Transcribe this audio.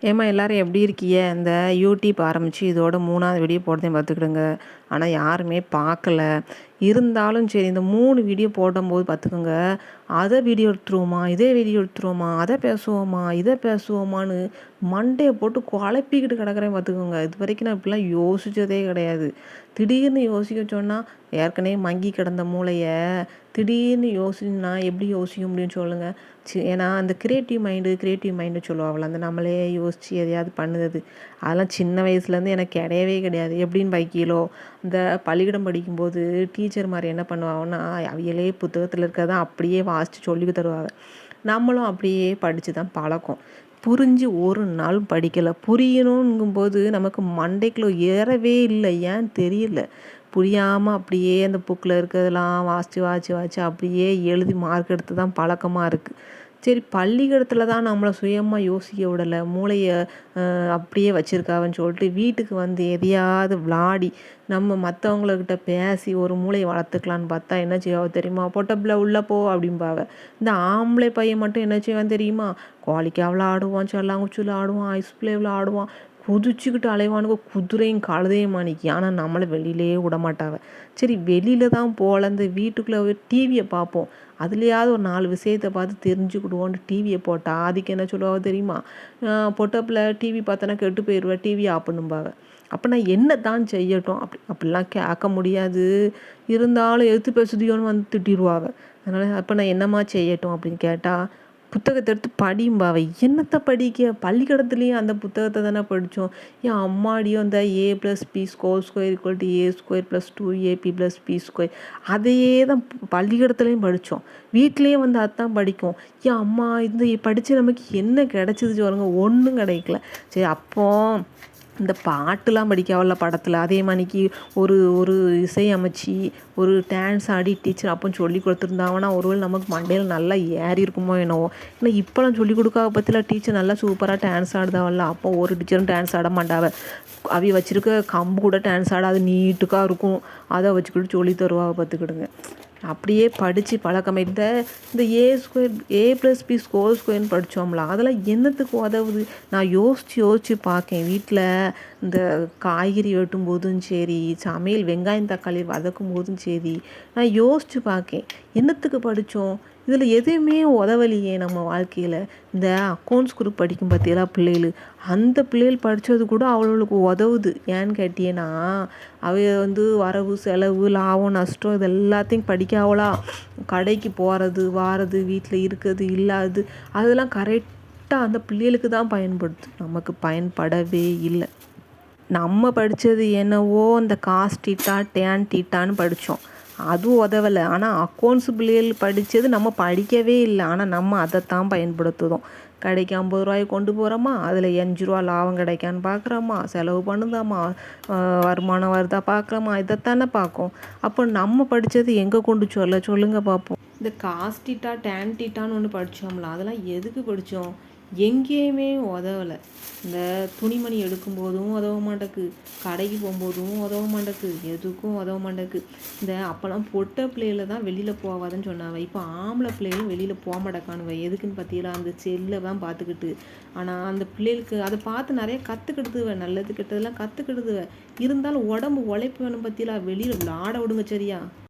ஏம்மா எல்லாரும் எப்படி இருக்கீங்க? இந்த யூடியூப் ஆரம்பித்து இதோட 3வது வீடியோ போடுறதையும் பார்த்துக்கிடுங்க. ஆனால் யாருமே பார்க்கல. இருந்தாலும் சரி இந்த 3 வீடியோ போடும்போது பார்த்துக்கோங்க, அதை வீடியோ எடுத்துருவோமா, இதே வீடியோ எடுத்துருவோமா, அதை பேசுவோமா, இதை பேசுவோமான்னு மண்டையை போட்டு குழப்பிக்கிட்டு கிடக்குறேன் பார்த்துக்கோங்க. இது வரைக்கும் நான் இப்படிலாம் யோசித்ததே கிடையாது. திடீர்னு யோசிக்க சொன்னால் ஏற்கனவே மங்கி கிடந்த மூளையை திடீர்னு யோசிச்சுன்னா எப்படி யோசிக்க முடியும்னு சொல்லுங்கள். ஏன்னா அந்த கிரியேட்டிவ் மைண்டு சொல்லுவாங்கள்ல, அந்த நம்மளே யோசித்து எதையாவது பண்ணுது. அதெல்லாம் சின்ன வயசுலேருந்து எனக்கு கிடையவே கிடையாது. எப்படின்னு பைக்கிலோ இந்த பள்ளிக்கூடம் படிக்கும்போது டீச்சர் மாதிரி என்ன பண்ணுவாங்கன்னா, அவையிலே புத்தகத்தில் இருக்கிறதான் அப்படியே வாசித்து சொல்லி தருவாங்க. நம்மளும் அப்படியே படித்து தான் பழக்கம். புரிஞ்சு ஒரு நாள் படிக்கலை. புரியணுங்கும்போது நமக்கு மண்டைக்குள்ளே ஏறவே இல்லை, ஏன்னு தெரியல. புரியாமல் அப்படியே அந்த புக்கில் இருக்கிறதெல்லாம் வாசித்து வாசித்து வாசித்து அப்படியே எழுதி மார்க் எடுத்து தான் பழக்கமாக இருக்குது. சரி, பள்ளிக்கூடத்தில் தான் நம்மளை சுயமாக யோசிக்க விடலை, மூளையை அப்படியே வச்சுருக்காவன்னு சொல்லிட்டு வீட்டுக்கு வந்து எதையாவது விளாடி நம்ம மற்றவங்கக்கிட்ட பேசி ஒரு மூளையை வளர்த்துக்கலான்னு பார்த்தா என்ன செய்வாங்க தெரியுமா? பொட்டப்பில் உள்ளே போ அப்படிம்பாவ. இந்த ஆம்பளை பையன் மட்டும் என்ன செய்வான் தெரியுமா? கோழிக்காவில் ஆடுவான், செல்லாங்குச்சியில் ஆடுவான், ஐஸ் பிளேவில் ஆடுவான், குதிச்சுக்கிட்டு அலைவானுங்க, குதிரையும் கழுதையும் மாணிக்கு. ஆனால் நம்மளை வெளியிலே விட மாட்டாவ. சரி, வெளியில் தான் போகல, இந்த வீட்டுக்குள்ளே டிவியை பார்ப்போம், அதுலேயாவது ஒரு 4 விஷயத்தை பார்த்து தெரிஞ்சுக்கிடுவோன்ட்டு டிவியை போட்டால் அதுக்கு என்ன சொல்லுவாங்க தெரியுமா? பொட்டப்பில் டிவி பார்த்தோன்னா கெட்டு போயிடுவேன், டிவி ஆஃப் பண்ணும்பாங்க. அப்போ நான் என்ன தான் செய்யட்டும்? அப்படிலாம் கேட்க முடியாது. இருந்தாலும் எதிர்த்து பேசுதியோன்னு வந்து திட்டிடுவாங்க. அதனால் அப்போ நான் என்னம்மா செய்யட்டும் அப்படின்னு கேட்டால், புத்தகத்தை எடுத்து படியும்பாவை. என்னத்தை படிக்க? பள்ளிக்கூடத்துலேயும் அந்த புத்தகத்தை தானே படித்தோம். ஏன் அம்மாடியும் அந்த a+b²=a²+2ab+b², அதையே தான் பள்ளிக்கூடத்துலேயும் படித்தோம். வீட்லேயும் வந்து அதான் படிக்கும். ஏன் அம்மா இந்த படித்து நமக்கு என்ன கிடச்சிது சொல்லுங்க? ஒன்றும் கிடைக்கல. சரி, அப்போ இந்த பாட்டுலாம் படிக்காவல்ல படத்தில், அதே மாதிரிக்கு ஒரு ஒரு இசை அமைச்சு ஒரு டான்ஸ் ஆடி டீச்சர் அப்போ சொல்லி கொடுத்துருந்தாங்கன்னா ஒருவேளை நமக்கு மண்டையில் நல்லா ஏறி இருக்குமோ என்னவோ. ஏன்னா இப்போலாம் சொல்லி கொடுக்காத பற்றிலாம் டீச்சர் நல்லா சூப்பராக டான்ஸ் ஆடுதாவல்ல. அப்போ ஒரு டீச்சரும் டான்ஸ் ஆட மாட்டாவ. அவி வச்சுருக்க கம்பு கூட டான்ஸ் ஆடாது, நீட்டுக்காக இருக்கும். அதை வச்சுக்கிட்டு சொல்லி தருவாங்க பார்த்துக்கிடுங்க. அப்படியே படித்து பழக்கமாயிட்ட இந்த a+b² படித்தோம்ல, அதெல்லாம் என்னத்துக்கு உதவுது? நான் யோசித்து பார்க்கேன். வீட்டில் இந்த காய்கறி வெட்டும் போதும் சரி, சமையல் வெங்காயம் தக்காளி வதக்கும் போதும் சரி, நான் யோசித்து பார்க்கேன், என்னத்துக்கு படித்தோம்? இதில் எதுவுமே உதவலையே நம்ம வாழ்க்கையில். இந்த அக்கௌண்ட்ஸ் குரூப் படிக்கும் பார்த்தீங்களா பிள்ளைகள், அந்த பிள்ளைகள் படித்தது கூட அவளுக்கு உதவுது. ஏன்னு கேட்டீங்கன்னா, அவ வந்து வரவு செலவு லாபம் நஷ்டம் இது எல்லாத்தையும் படிக்காவளா. கடைக்கு போகிறது வாரது, வீட்டில் இருக்கிறது இல்லாது, அதெல்லாம் கரெக்டாக அந்த பிள்ளைகளுக்கு தான் பயன்படுது, நமக்கு பயன்படவே இல்லை. நம்ம படித்தது என்னவோ இந்த காஸ் டீட்டா டேன் டீட்டான்னு படித்தோம், அதுவும் உதவலை. ஆனால் அக்கௌண்ட்ஸ் பிள்ளைகள் படித்தது நம்ம படிக்கவே இல்லை, ஆனால் நம்ம அதைத்தான் பயன்படுத்துதோம். கடைக்கு 50 ரூபாய் கொண்டு போகிறோமா, அதில் 5 ரூபா லாபம் கிடைக்கான்னு பார்க்குறோமா, செலவு பண்ணுதாம்மா, வருமானம் வருதா பார்க்குறோமா, இதைத்தானே பார்க்கும். அப்போ நம்ம படித்தது எங்கே கொண்டு சொல்லுங்கள் பார்ப்போம். இந்த காஸ் டீட்டா டேன் டீட்டான்னு ஒன்று படித்தோம்ல, அதெல்லாம் எதுக்கு படித்தோம்? எங்கேயுமே உதவலை. இந்த துணிமணி எடுக்கும்போதும் உதவ மாட்டேக்கு, கடைக்கு போகும்போதும் உதவ மாட்டேக்கு, எதுக்கும் உதவ மாட்டேக்கு. இந்த அப்போல்லாம் பொட்டை பிள்ளைகள தான் வெளியில் போகாதுன்னு சொன்னாங்க. இப்போ ஆம்பளை பிள்ளைகளும் வெளியில் போக மாட்டேக்கானுவ. எதுக்குன்னு பார்த்தீங்களா? அந்த செல்லை தான் பார்த்துக்கிட்டு. ஆனால் அந்த பிள்ளைகளுக்கு அதை பார்த்து நிறைய கற்றுக்கிடுதுவ, நல்லது கெட்டதெல்லாம் கற்றுக்கிடுதுவ. இருந்தாலும் உடம்பு உழைப்பு வேணும் பார்த்தீங்களா? வெளியில் விளாட விடுங்க சரியா?